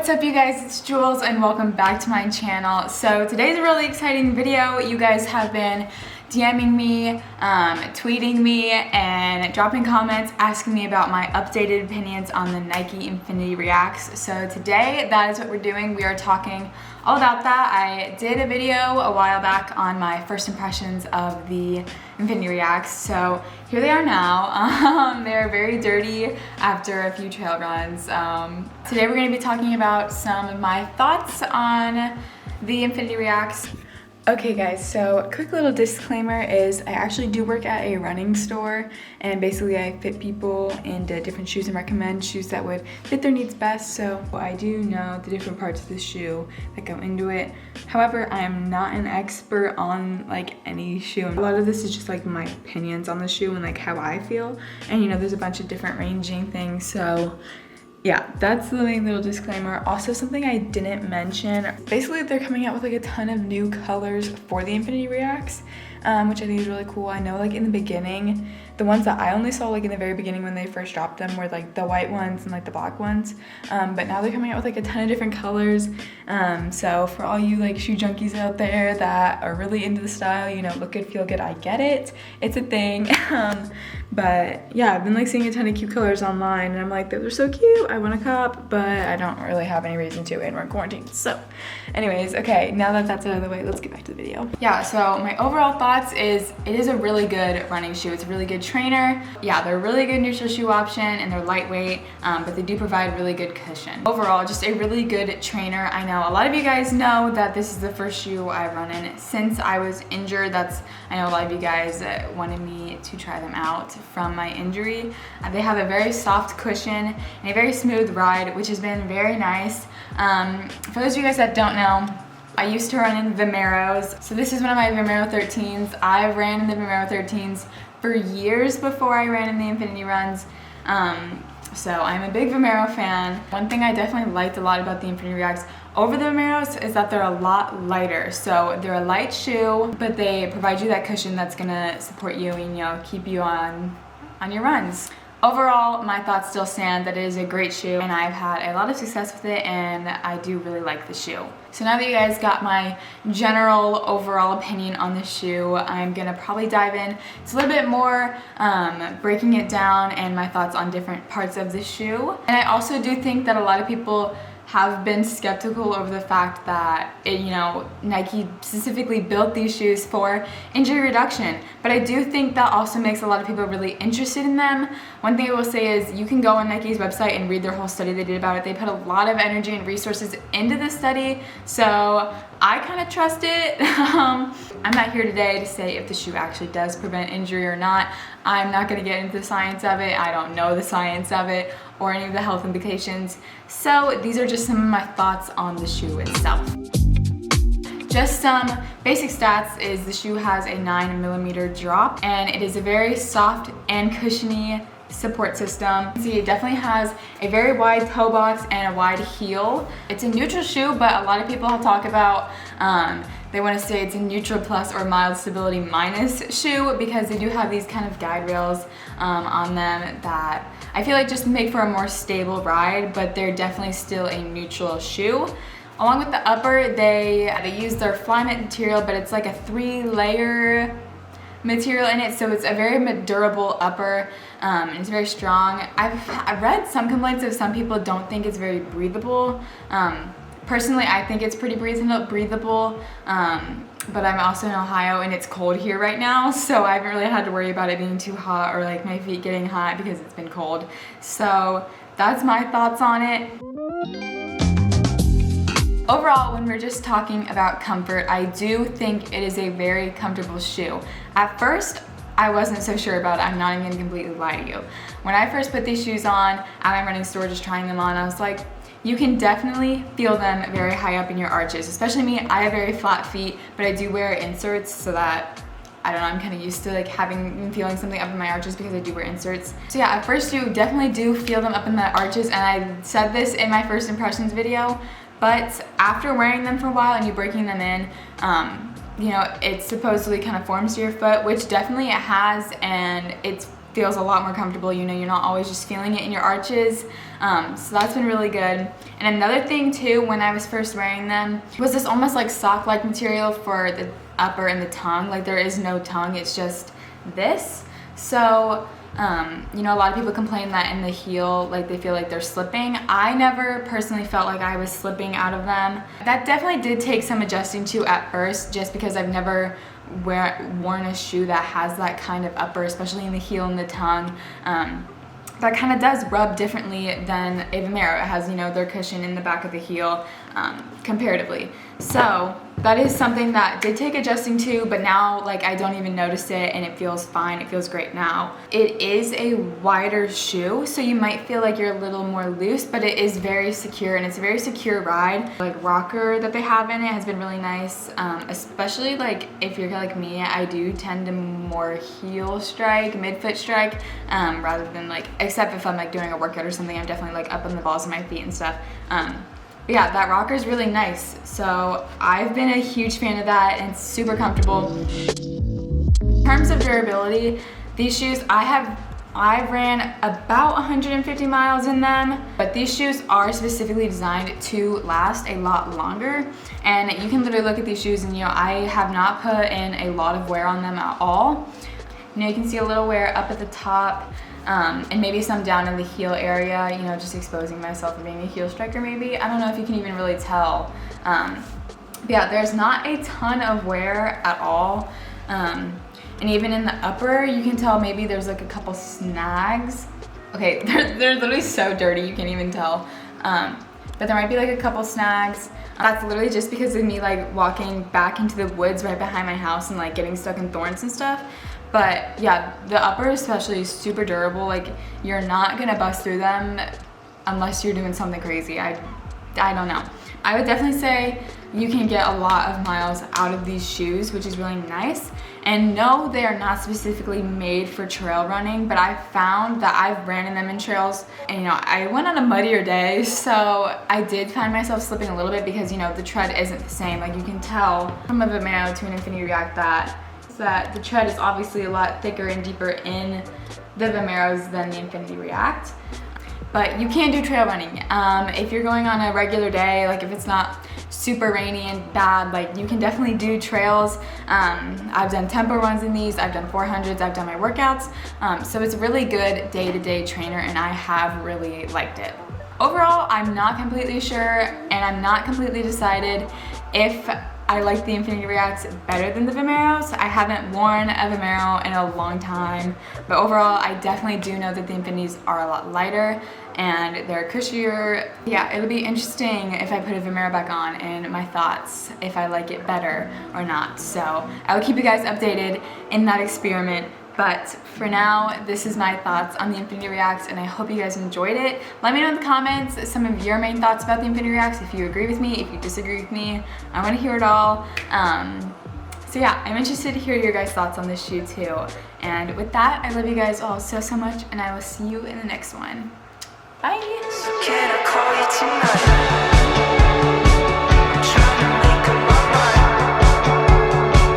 What's up you guys, it's Jules and welcome back to my channel. So today's a really exciting video. You guys have been DMing me, tweeting me, and dropping comments asking me about my updated opinions on the Nike Infinity Reacts. So today, that is what we're doing. We are talking all about that. I did a video a while back on my first impressions of the Infinity Reacts. So here they are now. They're very dirty after a few trail runs. Today we're going to be talking about some of my thoughts on the Infinity Reacts. Okay guys, so a quick little disclaimer is I actually do work at a running store, and basically I fit people into different shoes and recommend shoes that would fit their needs best. So I do know the different parts of the shoe that go into it. However, I am not an expert on like any shoe. A lot of this is just like my opinions on the shoe and like how I feel. And you know, there's a bunch of different ranging things. So yeah, that's the main little disclaimer. Also, something I didn't mention, basically they're coming out with like a ton of new colors for the Infinity Reacts, which I think is really cool. I know like in the beginning, the ones that I only saw like in the very beginning when they first dropped them were like the white ones and like the black ones, but now they're coming out with like a ton of different colors. So for all you like shoe junkies out there that are really into the style, you know, look good, feel good, I get it. It's a thing. But yeah, I've been like seeing a ton of cute colors online and I'm like, those are so cute, I want a cop, but I don't really have any reason to and we're in quarantine. So anyways, okay, now that that's out of the way, let's get back to the video. Yeah, so my overall thoughts is it is a really good running shoe. It's a really good trainer. Yeah, they're a really good neutral shoe option and they're lightweight, but they do provide really good cushion. Overall, just a really good trainer. I know a lot of you guys know that this is the first shoe I've run in since I was injured. I know a lot of you guys wanted me to try them out from my injury. They have a very soft cushion and a very smooth ride, which has been very nice. For those of you guys that don't know, I used to run in Vomeros. So this is one of my Vomero 13s. I ran in the Vomero 13s for years before I ran in the Infinity runs. So I'm a big Vomero fan. One thing I definitely liked a lot about the Infinity Reacts over the Vomeros is that they're a lot lighter. So they're a light shoe, but they provide you that cushion that's gonna support you and, you know, keep you on your runs. Overall, my thoughts still stand that it is a great shoe and I've had a lot of success with it and I do really like the shoe. So now that you guys got my general overall opinion on the shoe, I'm gonna probably dive in. It's a little bit more breaking it down and my thoughts on different parts of the shoe. And I also do think that a lot of people have been skeptical over the fact that Nike specifically built these shoes for injury reduction. But I do think that also makes a lot of people really interested in them. One thing I will say is you can go on Nike's website and read their whole study they did about it. They put a lot of energy and resources into the study, so I kind of trust it. I'm not here today to say if the shoe actually does prevent injury or not. I'm not gonna get into the science of it. I don't know the science of it or any of the health implications. So these are just some of my thoughts on the shoe itself. Just some basic stats is the shoe has a 9mm drop and it is a very soft and cushiony support system. See, it definitely has a very wide toe box and a wide heel. It's a neutral shoe, but a lot of people talk about they want to say it's a neutral plus or mild stability minus shoe because they do have these kind of guide rails on them that I feel like just make for a more stable ride, but they're definitely still a neutral shoe. Along with the upper, they use their Flyknit material, but it's like a 3-layer material in it, so it's a very durable upper. It's very strong. I've read some complaints of some people don't think it's very breathable. Personally, I think it's pretty breathable, but I'm also in Ohio and it's cold here right now, so I haven't really had to worry about it being too hot or like my feet getting hot because it's been cold. So that's my thoughts on it. Overall, when we're just talking about comfort, I do think it is a very comfortable shoe. At first, I wasn't so sure about it. I'm not even gonna completely lie to you. When I first put these shoes on at my running store, just trying them on, I was like, you can definitely feel them very high up in your arches. Especially me, I have very flat feet, but I do wear inserts so that, I don't know, I'm kind of used to like feeling something up in my arches because I do wear inserts. So yeah, at first you definitely do feel them up in the arches, and I said this in my first impressions video, but after wearing them for a while and you breaking them in, you know, it supposedly kind of forms to your foot, which definitely it has, and it's feels a lot more comfortable. You know, you're not always just feeling it in your arches. So that's been really good. And another thing too, when I was first wearing them, was this almost like sock-like material for the upper and the tongue. Like there is no tongue, it's just this. So you know, a lot of people complain that in the heel, like they feel like they're slipping. I never personally felt like I was slipping out of them. That definitely did take some adjusting to at first, just because I've never worn a shoe that has that kind of upper, especially in the heel and the tongue. That kind of does rub differently than a Vomero. It has, you know, their cushion in the back of the heel comparatively. So that is something that did take adjusting to, but now like I don't even notice it and it feels fine. It feels great now. It is a wider shoe, so you might feel like you're a little more loose, but it is very secure and it's a very secure ride. Like rocker that they have in it has been really nice, especially like if you're like me, I do tend to more heel strike, midfoot strike, rather than like, except if I'm like doing a workout or something, I'm definitely like up on the balls of my feet and stuff. But yeah, that rocker is really nice. So I've been a huge fan of that and it's super comfortable. In terms of durability, these shoes, I've ran about 150 miles in them, but these shoes are specifically designed to last a lot longer. And you can literally look at these shoes and, you know, I have not put in a lot of wear on them at all. You know, you can see a little wear up at the top, and maybe some down in the heel area, you know, just exposing myself for being a heel striker maybe. I don't know if you can even really tell. But yeah, there's not a ton of wear at all. And even in the upper, you can tell maybe there's like a couple snags. Okay, they're literally so dirty, you can't even tell. But there might be like a couple snags. That's literally just because of me like walking back into the woods right behind my house and like getting stuck in thorns and stuff. But yeah, the upper especially is super durable. Like you're not gonna bust through them unless you're doing something crazy. I don't know. I would definitely say you can get a lot of miles out of these shoes, which is really nice. And no, they are not specifically made for trail running, but I found that I've ran in them in trails and, you know, I went on a muddier day, so I did find myself slipping a little bit because, you know, the tread isn't the same. Like you can tell from a Vomero to an Infinity React that the tread is obviously a lot thicker and deeper in the Vomeros than the Infinity React. But you can do trail running. If you're going on a regular day, like if it's not super rainy and bad, like you can definitely do trails. I've done tempo runs in these, I've done 400s, I've done my workouts. So it's a really good day-to-day trainer and I have really liked it. Overall, I'm not completely sure and I'm not completely decided if I like the Infinity Reacts better than the Vomeros. I haven't worn a Vomero in a long time, but overall I definitely do know that the Infinities are a lot lighter and they're cushier. Yeah, it'll be interesting if I put a Vomero back on and my thoughts, if I like it better or not. So I will keep you guys updated in that experiment. But for now, this is my thoughts on the Infinity Reacts and I hope you guys enjoyed it. Let me know in the comments some of your main thoughts about the Infinity Reacts, if you agree with me, if you disagree with me. I want to hear it all. So yeah, I'm interested to hear your guys' thoughts on this shoe too. And with that, I love you guys all so much and I will see you in the next one. Bye!